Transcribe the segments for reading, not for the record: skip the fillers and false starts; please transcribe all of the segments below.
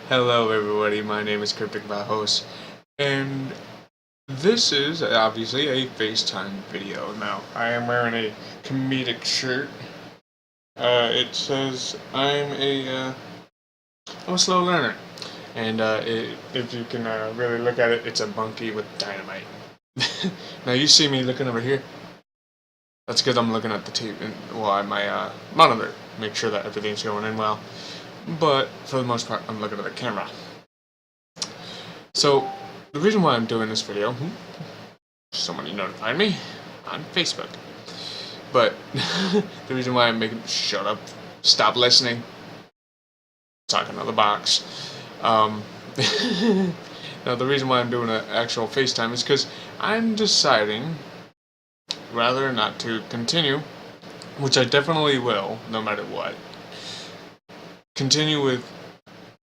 Hello everybody, my name is Kryptic, my host, and this is obviously a FaceTime video. Now, I am wearing a comedic shirt. It says I'm a slow learner, and if you can really look at it, it's a bunkie with dynamite. Now you see me looking over here. That's because I'm looking at the TV, at my monitor, make sure that everything's going in well. But for the most part, I'm looking at the camera. So, the reason why I'm doing this video, somebody notified me on Facebook. But, the reason why I'm making, shut up, stop listening, talking to the box. Now, the reason why I'm doing an actual FaceTime is because I'm deciding rather not to continue, which I definitely will, no matter what. Continue with,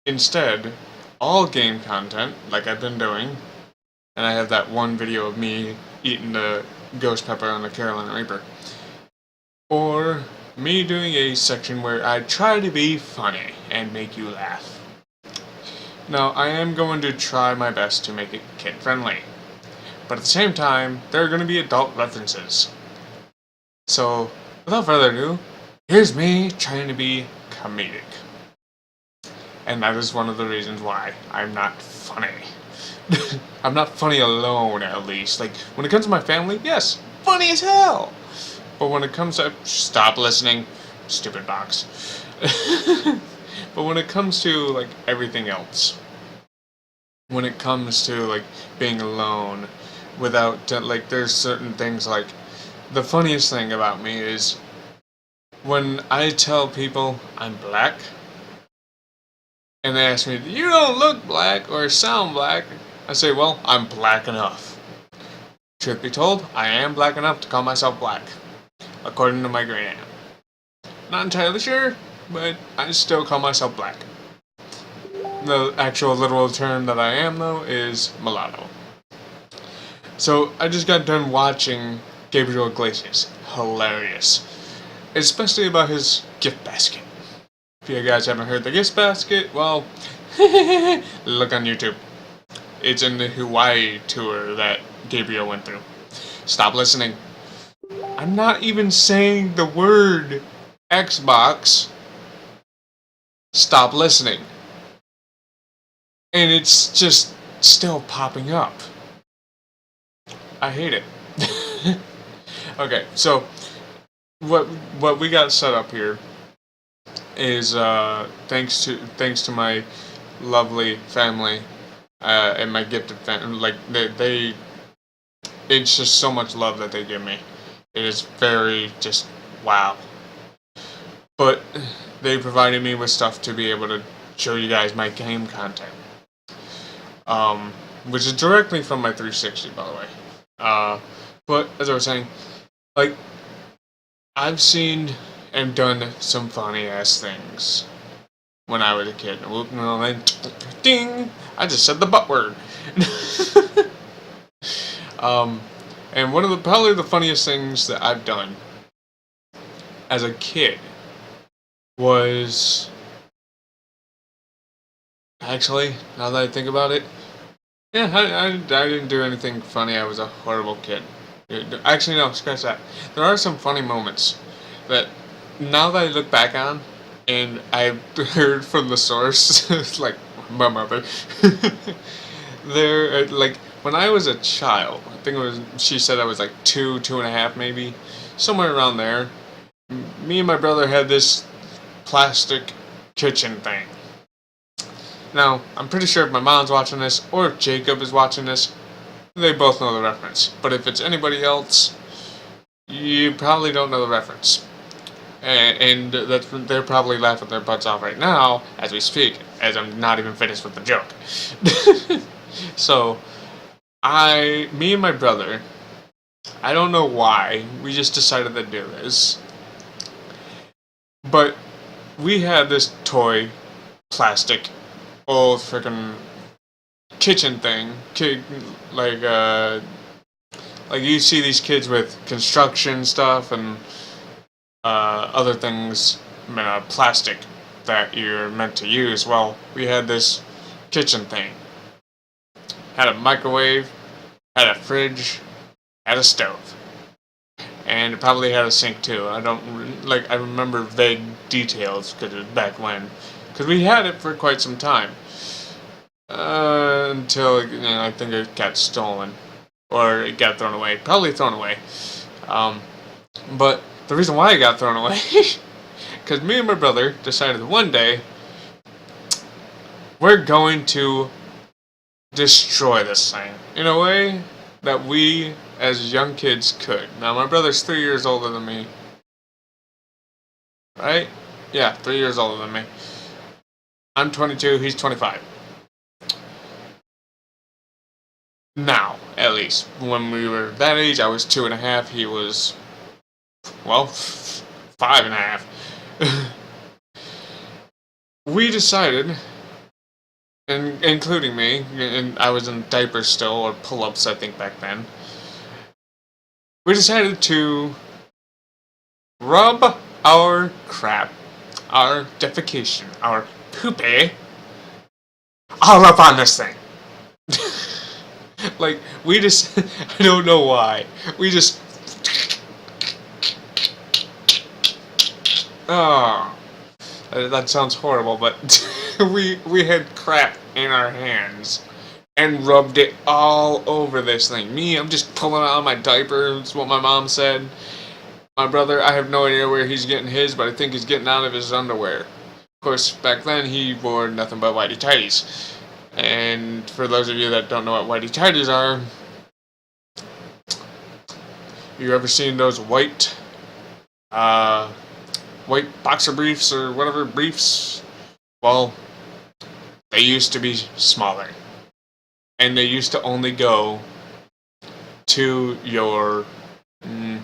instead, all game content, like I've been doing, and I have that one video of me eating the ghost pepper on the Carolina Reaper, or me doing a section where I try to be funny and make you laugh. Now, I am going to try my best to make it kid-friendly, but at the same time, there are going to be adult references. So, without further ado, here's me trying to be comedic. And that is one of the reasons why I'm not funny. I'm not funny alone, at least. Like, when it comes to my family, yes, funny as hell. But when it comes to... Stop listening, stupid box. But when it comes to, like, everything else. When it comes to, like, being alone, without, like, there's certain things, like... The funniest thing about me is... When I tell people I'm black... and they ask me, you don't look black or sound black, I say, well, I'm black enough. Truth be told, I am black enough to call myself black, according to my great aunt. Not entirely sure, but I still call myself black. The actual literal term that I am, though, is mulatto. So, I just got done watching Gabriel Iglesias. Hilarious. Especially about his gift basket. If you guys haven't heard the gift basket, well, look on YouTube. It's in the Hawaii tour that Gabriel went through. Stop listening. I'm not even saying the word Xbox. Stop listening. And it's just still popping up. I hate it. Okay, so what we got set up here is thanks to my lovely family and my gifted family. Like they it's just so much love that they give me. It is very just wow. But they provided me with stuff to be able to show you guys my game content, which is directly from my 360, by the way. But as I was saying, like I've seen and done some funny ass things when I was a kid. Ding! I just said the butt word. And one of the probably the funniest things that I've done as a kid was actually, now that I think about it, yeah, I didn't do anything funny. I was a horrible kid. Actually, no, scratch that. There are some funny moments that now that I look back on, and I've heard from the source, like my mother, there, like when I was a child, I think it was, she said I was like 2.5 maybe, somewhere around there. Me and my brother had this plastic kitchen thing. Now, I'm pretty sure if my mom's watching this, or if Jacob is watching this, they both know the reference. But if it's anybody else, you probably don't know the reference. And they're probably laughing their butts off right now as we speak, as I'm not even finished with the joke. So, me and my brother, I don't know why, we just decided to do this. But we had this toy, plastic, old freaking kitchen thing, like you see these kids with construction stuff and other things, plastic. that you're meant to use. Well, we had this kitchen thing. Had a microwave, had a fridge, had a stove. And it probably had a sink too. I remember vague details because it was back when. Because we had it for quite some time. Until, I think it got stolen. Or it got thrown away. Probably thrown away. But the reason why it got thrown away, because me and my brother decided one day, we're going to destroy this thing in a way that we, as young kids, could. Now, my brother's 3 years older than me. Right? Yeah, 3 years older than me. I'm 22, he's 25. Now, at least. When we were that age, I was 2.5, he was, well, 5.5. We decided, and including me, and I was in diapers still, or pull-ups I think back then, we decided to rub our crap, our defecation, our poopy, all up on this thing. Like, we just, I don't know why, we just, oh, that sounds horrible, but we had crap in our hands and rubbed it all over this thing. Me, I'm just pulling out my diaper, that's what my mom said. My brother, I have no idea where he's getting his, but I think he's getting out of his underwear. Of course, back then he wore nothing but whitey tighties. And for those of you that don't know what whitey tighties are, you ever seen those white boxer briefs or whatever briefs? Well, they used to be smaller. And they used to only go to your, you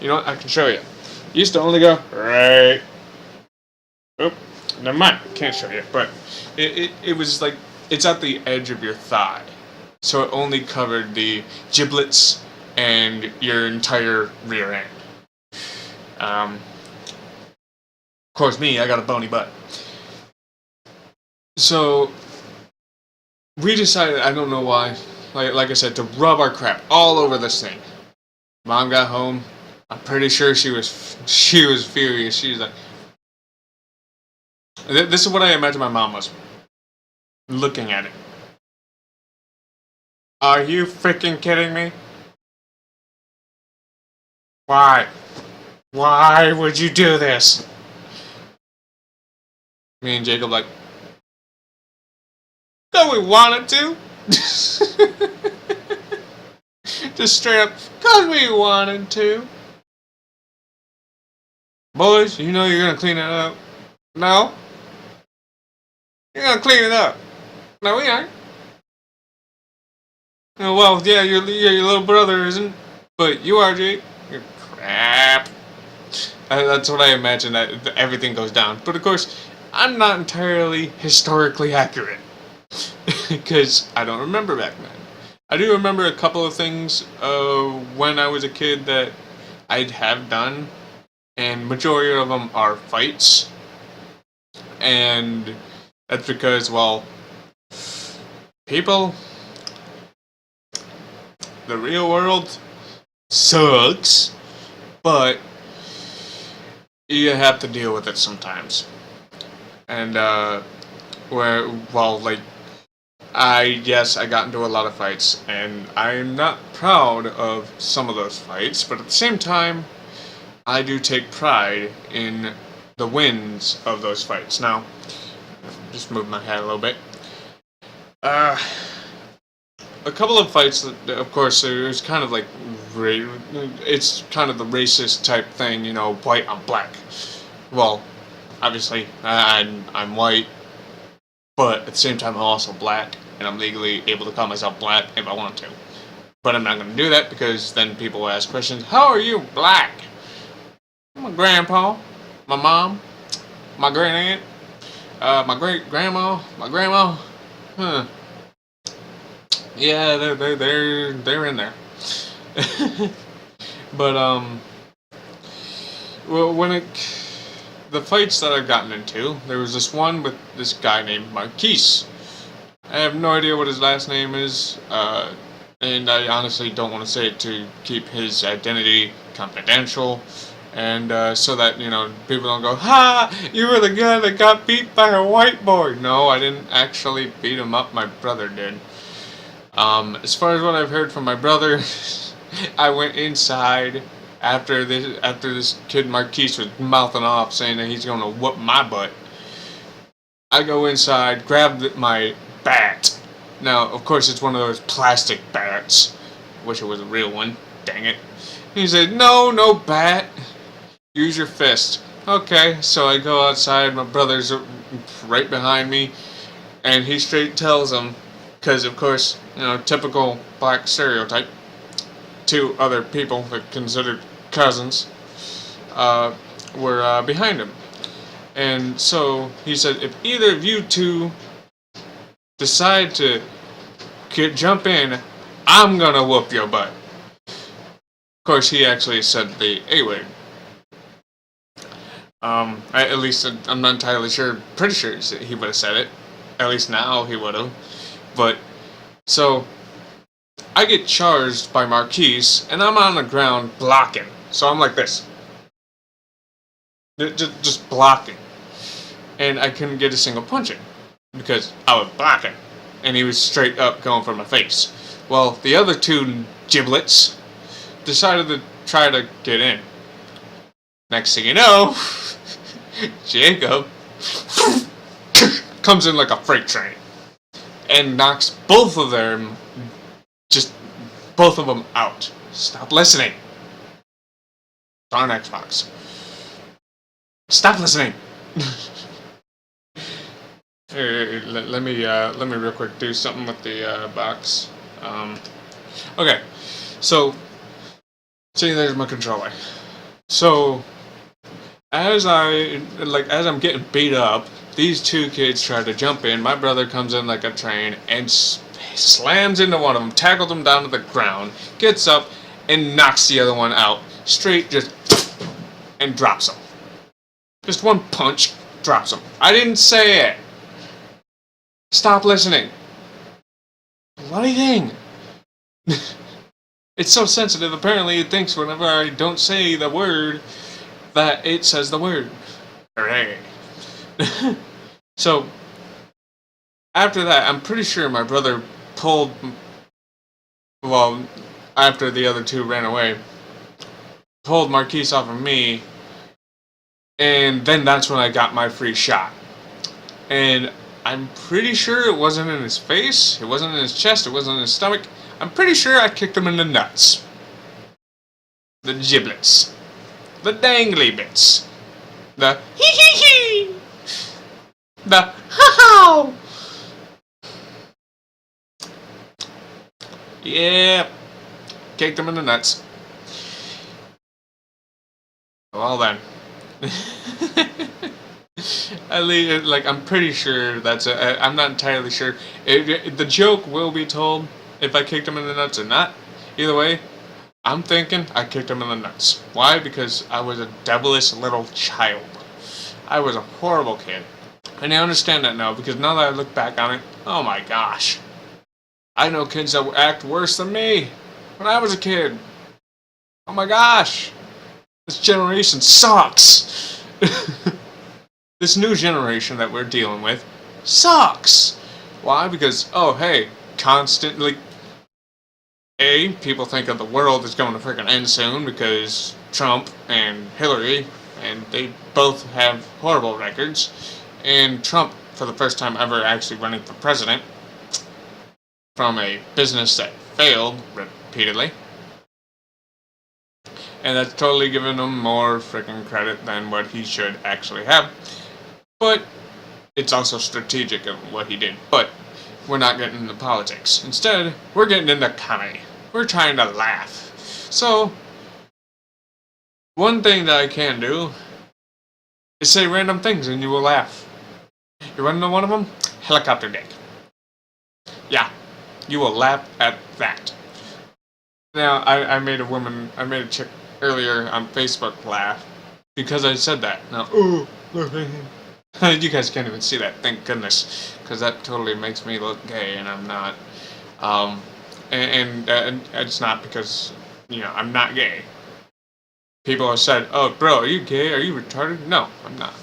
know what, I can show you. Used to only go right, oh, never mind, can't show you, but it was like, it's at the edge of your thigh. So it only covered the giblets and your entire rear end. Of course, me, I got a bony butt. So we decided, I don't know why, like I said, to rub our crap all over this thing. Mom got home. I'm pretty sure she was furious. She was like, this is what I imagine my mom was looking at it. Are you freaking kidding me? Why? Why would you do this? Me and Jacob like, no, we wanted to. Just straight up, cause we wanted to. Boys, you know you're gonna clean it up. No? You're gonna clean it up. No, we aren't. Oh, well, yeah, your little brother isn't, but you are, Jake. You're crap. That's what I imagine that everything goes down. But of course, I'm not entirely historically accurate. Because I don't remember back then. I do remember a couple of things when I was a kid that I'd have done, and majority of them are fights. And that's because, well, people, the real world sucks, but you have to deal with it sometimes. And, I got into a lot of fights, and I'm not proud of some of those fights, but at the same time, I do take pride in the wins of those fights. Now, just move my head a little bit. A couple of fights, of course, it was kind of like, it's kind of the racist type thing, you know, white on black. Well, obviously, I'm white, but at the same time, I'm also black, and I'm legally able to call myself black if I want to. But I'm not going to do that, because then people will ask questions, how are you black? My grandpa, my mom, my great aunt, my great grandma, my grandma, yeah, they're in there. But well, the fights that I've gotten into, there was this one with this guy named Marquise. I have no idea what his last name is, and I honestly don't want to say it to keep his identity confidential, and so that, people don't go, "Ha! You were the guy that got beat by a white boy." No, I didn't actually beat him up. My brother did. As far as what I've heard from my brother, I went inside after this kid Marquise was mouthing off saying that he's gonna whoop my butt. I go inside, grab my bat. Now, of course, it's one of those plastic bats. Wish it was a real one. Dang it. He said, "No bat. Use your fist." Okay, so I go outside. My brother's right behind me, and he straight tells him, because of course, typical black stereotype. Two other people that considered cousins were behind him. And so he said, "If either of you two decide to jump in, I'm gonna whoop your butt." Of course, he actually said the A word. At least I'm not entirely sure. Pretty sure he would have said it. At least now he would have. But so I get charged by Marquise, and I'm on the ground blocking. So I'm like this, just blocking, and I couldn't get a single punch in because I was blocking, and he was straight up going for my face. Well, the other two giblets decided to try to get in. Next thing you know, Jacob comes in like a freight train and knocks both of them out. Stop listening. Darn Xbox. Stop listening. Here, let me real quick do something with the box. Okay, so see, there's my controller. So as I'm getting beat up, these two kids try to jump in. My brother comes in like a train and slams into one of them, tackles them down to the ground, gets up and knocks the other one out. Straight, just, and drops him. Just one punch, drops him. I didn't say it. Stop listening. Bloody thing. It's so sensitive. Apparently it thinks whenever I don't say the word that it says the word. Hooray. So after that, I'm pretty sure my brother pulled, well, after the other two ran away, pulled Marquise off of me, and then that's when I got my free shot. And I'm pretty sure it wasn't in his face, it wasn't in his chest, it wasn't in his stomach. I'm pretty sure I kicked him in the nuts. The giblets. The dangly bits. The hee. The ha-ha. Yeah. Kicked him in the nuts. Well then. I'm pretty sure that's I'm not entirely sure. The joke will be told if I kicked him in the nuts or not. Either way, I'm thinking I kicked him in the nuts. Why? Because I was a devilish little child. I was a horrible kid. And I understand that now, because now that I look back on it, oh my gosh. I know kids that act worse than me when I was a kid. Oh my gosh. This generation sucks. This new generation that we're dealing with sucks. Why? Because, oh hey, constantly, people think that the world is going to freaking end soon because Trump and Hillary, and they both have horrible records. And Trump, for the first time ever, actually running for president from a business that failed repeatedly. And that's totally giving him more freaking credit than what he should actually have. But it's also strategic in what he did. But we're not getting into politics. Instead, we're getting into comedy. We're trying to laugh. So, one thing that I can do is say random things and you will laugh. You want to know one of them? Helicopter dick. Yeah, you will laugh at that. Now, I made a chick earlier on Facebook laugh because I said that. Now, ooh, You guys can't even see that, thank goodness, because that totally makes me look gay, and I'm not. Um, and it's not because, I'm not gay. People have said, "Oh, bro, are you gay? Are you retarded?" No, I'm not.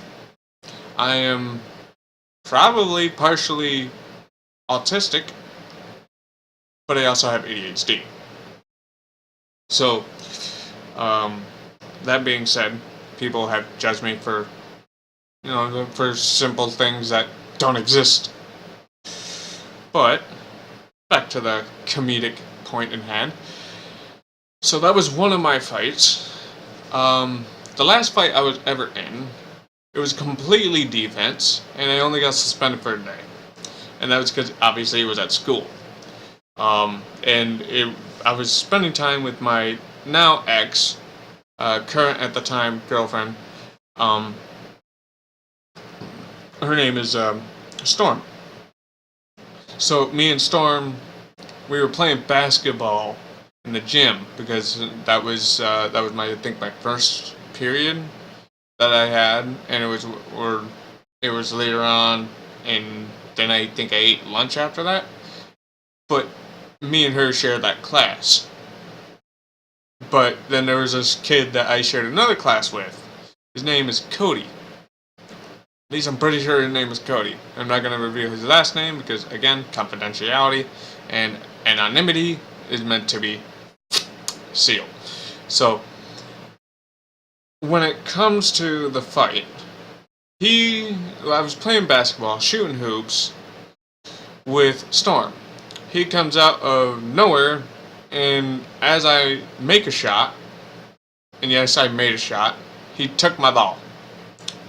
I am probably partially autistic, but I also have ADHD. So, um, that being said, people have judged me for, for simple things that don't exist. But back to the comedic point in hand. So that was one of my fights. The last fight I was ever in, it was completely defense, and I only got suspended for a day. And that was because obviously it was at school. I was spending time with my now ex, current at the time girlfriend. Um, Her name is Storm. So me and Storm, we were playing basketball in the gym because that was my first period that I had, and it was later on, and then I think I ate lunch after that. But me and her shared that class. But then there was this kid that I shared another class with. His name is Cody. At least I'm pretty sure his name is Cody. I'm not going to reveal his last name because, again, confidentiality and anonymity is meant to be sealed. So, when it comes to the fight, I was playing basketball, shooting hoops with Storm. He comes out of nowhere, and as I make a shot, and yes, I made a shot, he took my ball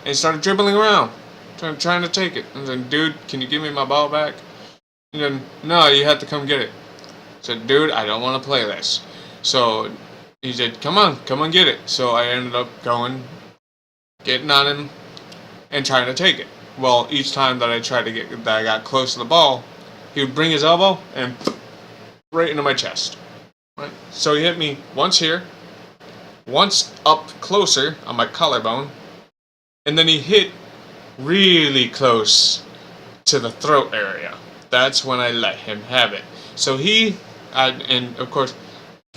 and started dribbling around, trying to take it. I said, "Dude, can you give me my ball back?" And then, "No, you have to come get it." I said, "Dude, I don't want to play this." So he said, come on get it." So I ended up getting on him, and trying to take it. Well, each time that I got close to the ball, he would bring his elbow and right into my chest. Right? So he hit me once here, once up closer on my collarbone, and then he hit really close to the throat area. That's when I let him have it. So and of course,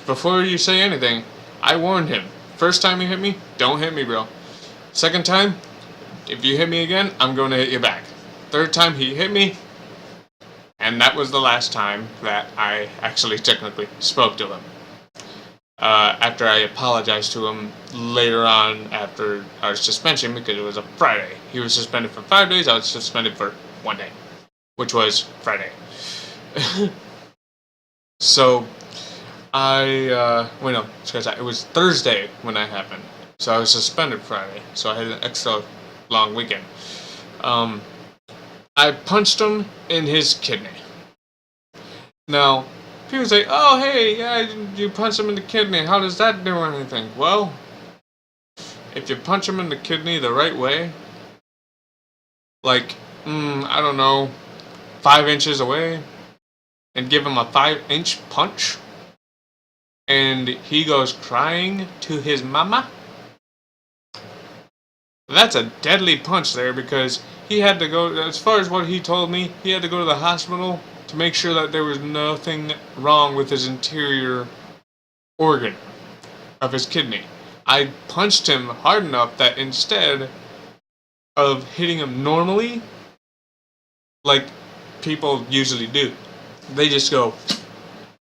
before you say anything, I warned him. First time you hit me, don't hit me, bro. Second time, if you hit me again, I'm going to hit you back. Third time he hit me, and that was the last time that I actually technically spoke to him. After I apologized to him later on after our suspension, because it was a Friday. He was suspended for 5 days, I was suspended for 1 day, which was Friday. So, it was Thursday when that happened. So I was suspended Friday, so I had an extra long weekend. I punched him in his kidney. Now, people say, "Oh, hey, yeah, you punched him in the kidney. How does that do anything?" Well, if you punch him in the kidney the right way, like, I don't know, 5 inches away, and give him a 5-inch punch, and he goes crying to his mama, that's a deadly punch there, because he had to go, as far as what he told me, he had to go to the hospital to make sure that there was nothing wrong with his interior organ of his kidney. I punched him hard enough that instead of hitting him normally, like people usually do, they just go,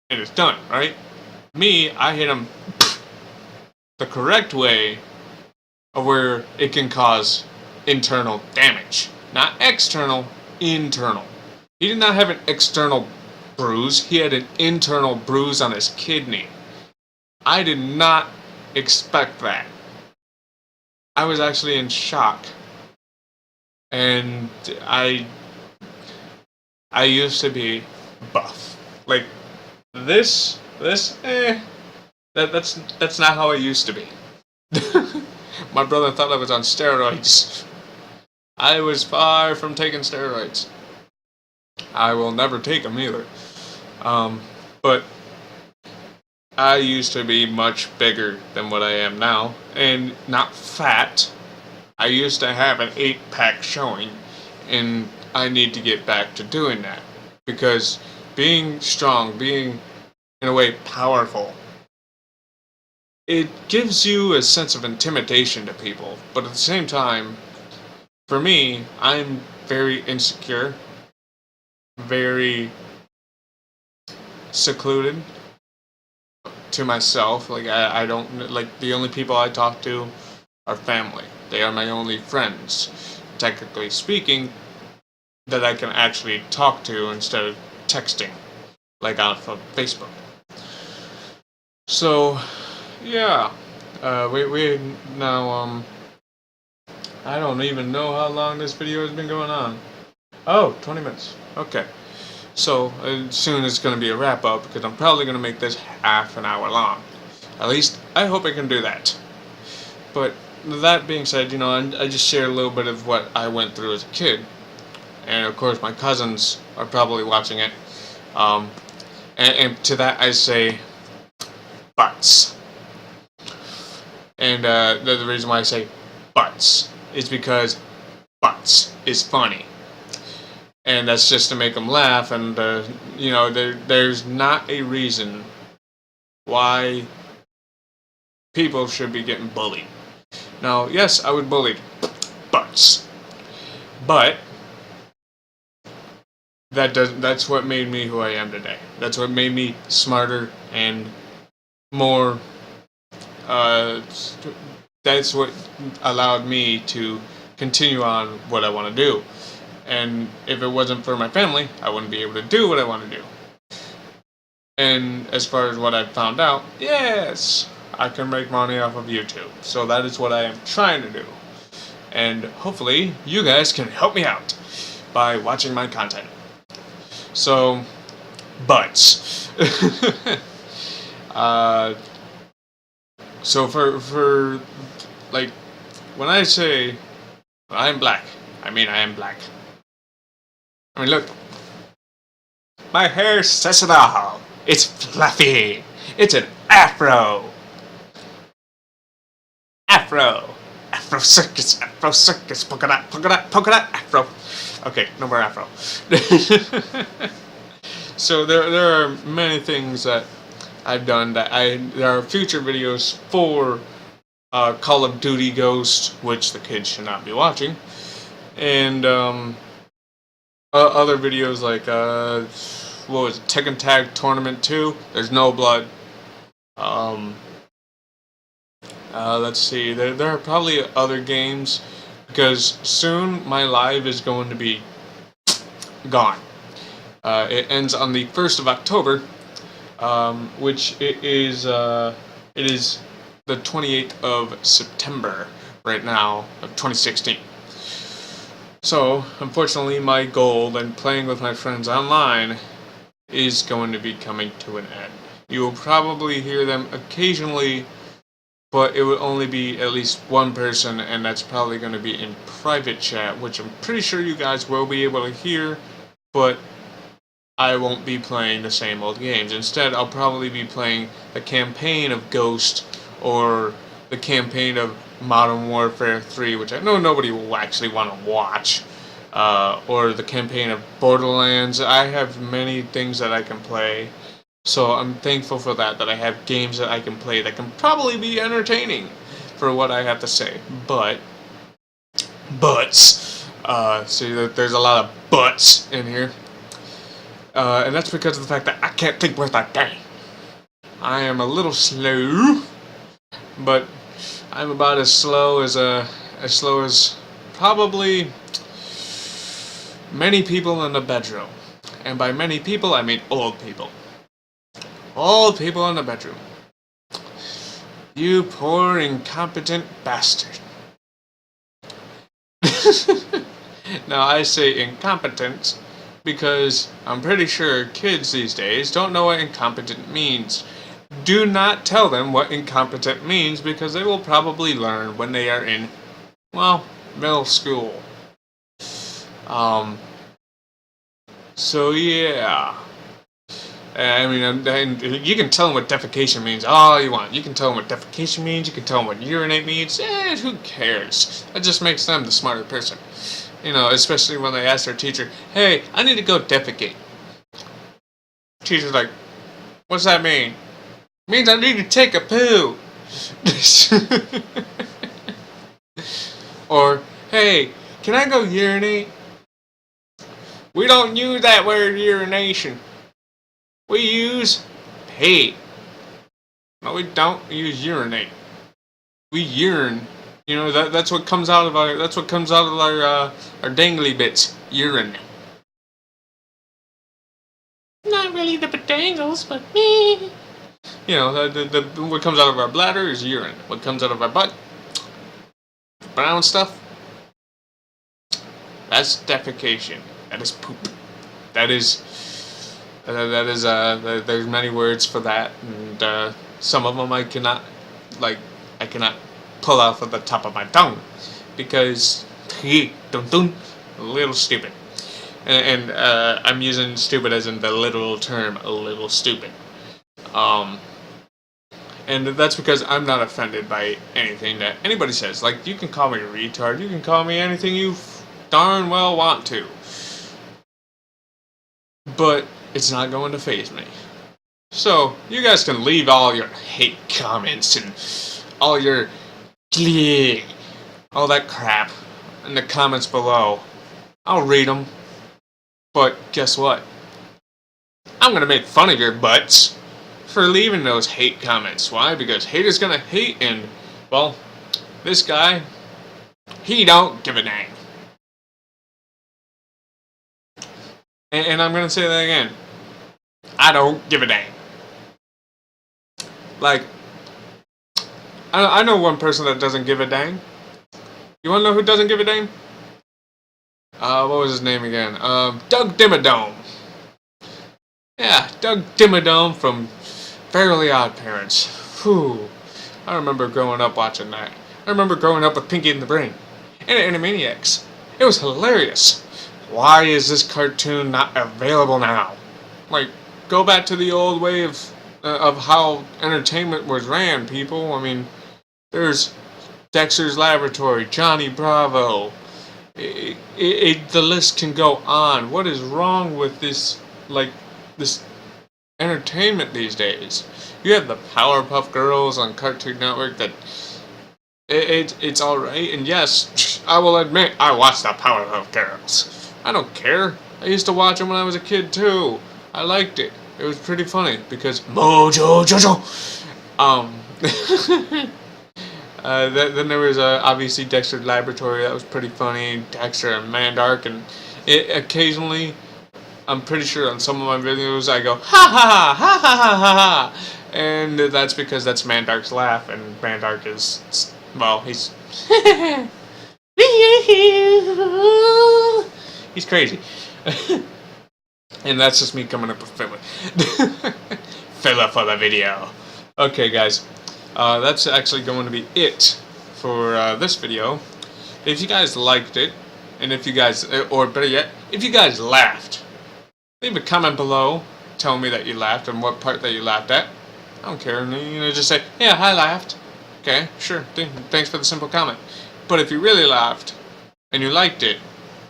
and it's done, right? Me, I hit him the correct way of where it can cause internal damage. Not external, internal. He did not have an external bruise, he had an internal bruise on his kidney. I did not expect that. I was actually in shock. And I used to be buff. Like that's not how I used to be. My brother thought I was on steroids. I was far from taking steroids. I will never take them either. But I used to be much bigger than what I am now, and not fat, I used to have an 8-pack showing, and I need to get back to doing that. Because being strong, being, in a way, powerful, it gives you a sense of intimidation to people. But at the same time, for me, I'm very insecure, very secluded to myself. Like, I don't, like, the only people I talk to are family. They are my only friends, technically speaking, that I can actually talk to instead of texting, like on Facebook. So, yeah, we now, I don't even know how long this video has been going on. Oh, 20 minutes. Okay. So, soon it's going to be a wrap up because I'm probably going to make this half an hour long. At least, I hope I can do that. But, that being said, you know, I just shared a little bit of what I went through as a kid. And of course, my cousins are probably watching it. And to that I say, butts. And the reason why I say butts is because butts is funny. And that's just to make them laugh. And, you know, there's not a reason why people should be getting bullied. Now, yes, I was bullied. Butts. But that's what made me who I am today. That's what made me smarter and more, that's what allowed me to continue on what I want to do. And if it wasn't for my family, I wouldn't be able to do what I want to do. And as far as what I've found out, yes, I can make money off of YouTube. So that is what I am trying to do. And hopefully you guys can help me out by watching my content. So, butts. So for like, when I say I'm black, I mean I am black. I mean, look, my hair says it all. It's fluffy. It's an afro. Afro circus, polka dot, afro. Okay, no more afro. So there are many things that I've done that there are future videos for Call of Duty Ghost, which the kids should not be watching, and other videos like what was it, Tekken Tag Tournament 2. There's no blood. Let's see. There are probably other games because soon my live is going to be gone. It ends on the 1st of October, which it is the 28th of September right now of 2016. So, unfortunately, my goal and playing with my friends online is going to be coming to an end. You will probably hear them occasionally, but it will only be at least one person, and that's probably going to be in private chat, which I'm pretty sure you guys will be able to hear, but I won't be playing the same old games. Instead, I'll probably be playing the campaign of Ghost or the campaign of Modern Warfare 3, which I know nobody will actually want to watch, or the campaign of Borderlands. I have many things that I can play, so I'm thankful for that I have games that I can play that can probably be entertaining for what I have to say. But, see that there's a lot of buts in here. And that's because of the fact that I can't think worth a dang. I am a little slow, but I'm about as slow as probably many people in the bedroom. And by many people, I mean old people. Old people in the bedroom. You poor incompetent bastard. Now I say incompetent because I'm pretty sure kids these days don't know what incompetent means. Do not tell them what incompetent means because they will probably learn when they are in, well, middle school. So yeah. I mean, and you can tell them what defecation means all you want. You can tell them what defecation means. You can tell them what urinate means. Who cares? That just makes them the smarter person. You know, especially when they ask their teacher, "Hey, I need to go defecate." Teacher's like, "What's that mean?" It means I need to take a poo. Or, "Hey, can I go urinate?" We don't use that word urination. We use pee. No, we don't use urinate. We urine. You know, that's what comes out of our our dangly bits. Urine. Not really the dangles, but me. You know, the what comes out of our bladder is urine. What comes out of our butt, brown stuff, that's defecation. That is poop. That is there's many words for that, and some of them I cannot pull off of the top of my tongue because a little stupid, and I'm using stupid as in the literal term, a little stupid. And that's because I'm not offended by anything that anybody says. Like, you can call me a retard, you can call me anything you darn well want to, but it's not going to faze me. So, you guys can leave all your hate comments and all your all that crap in the comments below. I'll read them. But guess what? I'm going to make fun of your butts for leaving those hate comments. Why? Because hate is going to hate, and, well, this guy, he don't give a dang. And I'm going to say that again. I don't give a dang. Like, I know one person that doesn't give a dang. You want to know who doesn't give a dang? What was his name again? Doug Dimmadome. Yeah, Doug Dimmadome from Fairly Odd Parents. Whew. I remember growing up watching that. I remember growing up with Pinky and the Brain. And Animaniacs. It was hilarious. Why is this cartoon not available now? Like, go back to the old way of how entertainment was ran, people. I mean, there's Dexter's Laboratory, Johnny Bravo. The list can go on. What is wrong with this entertainment these days? You have the Powerpuff Girls on Cartoon Network that it's alright, and yes, I will admit I watched the Powerpuff Girls. I don't care. I used to watch them when I was a kid too. I liked it. It was pretty funny because Mojo Jojo. Then there was obviously Dexter's Laboratory. That was pretty funny. Dexter and Mandark, and occasionally, I'm pretty sure on some of my videos I go ha ha ha ha ha ha ha, and that's because that's Mandark's laugh, and Mandark is, well, he's he's crazy. And that's just me coming up with filler. Filler for the video. Okay, guys. That's actually going to be it for this video. If you guys liked it, and if you guys, or better yet, if you guys laughed, leave a comment below telling me that you laughed and what part that you laughed at. I don't care. You know, just say, yeah, I laughed. Okay, sure. Thanks for the simple comment. But if you really laughed and you liked it,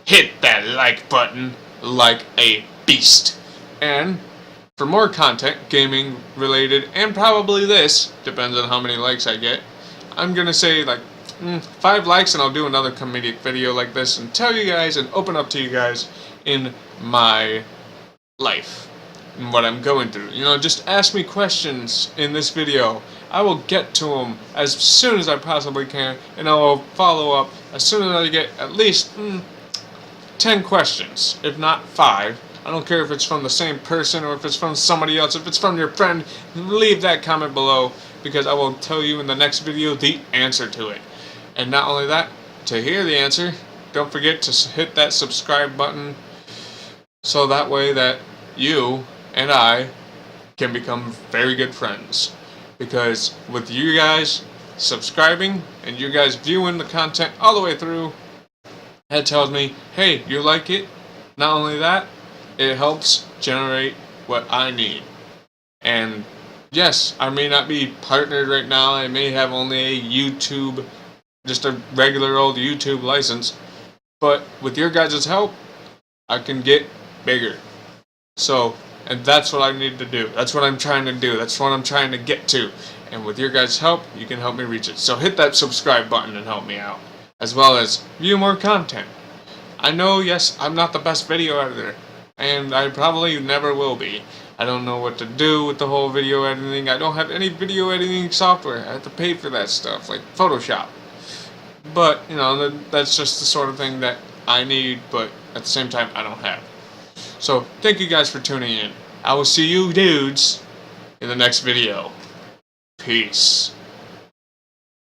hit that like button like a beast. And for more content, gaming related, and probably this, depends on how many likes I get, I'm gonna say like 5 likes and I'll do another comedic video like this and tell you guys and open up to you guys in my life and what I'm going through. You know, just ask me questions in this video. I will get to them as soon as I possibly can, and I will follow up as soon as I get at least 10 questions, if not 5. I don't care if it's from the same person or if it's from somebody else. If it's from your friend, leave that comment below because I will tell you in the next video the answer to it. And not only that, to hear the answer, don't forget to hit that subscribe button so that way that you and I can become very good friends. Because with you guys subscribing and you guys viewing the content all the way through, that tells me, hey, you like it? Not only that, it helps generate what I need. And yes, I may not be partnered right now. I may have only a YouTube, just a regular old YouTube license. But with your guys' help, I can get bigger. So, and that's what I need to do. That's what I'm trying to do. That's what I'm trying to get to. And with your guys' help, you can help me reach it. So hit that subscribe button and help me out. As well as view more content. I know, yes, I'm not the best video editor. And I probably never will be. I don't know what to do with the whole video editing. I don't have any video editing software. I have to pay for that stuff, like Photoshop. But, you know, that's just the sort of thing that I need, but at the same time, I don't have. So, thank you guys for tuning in. I will see you dudes in the next video. Peace.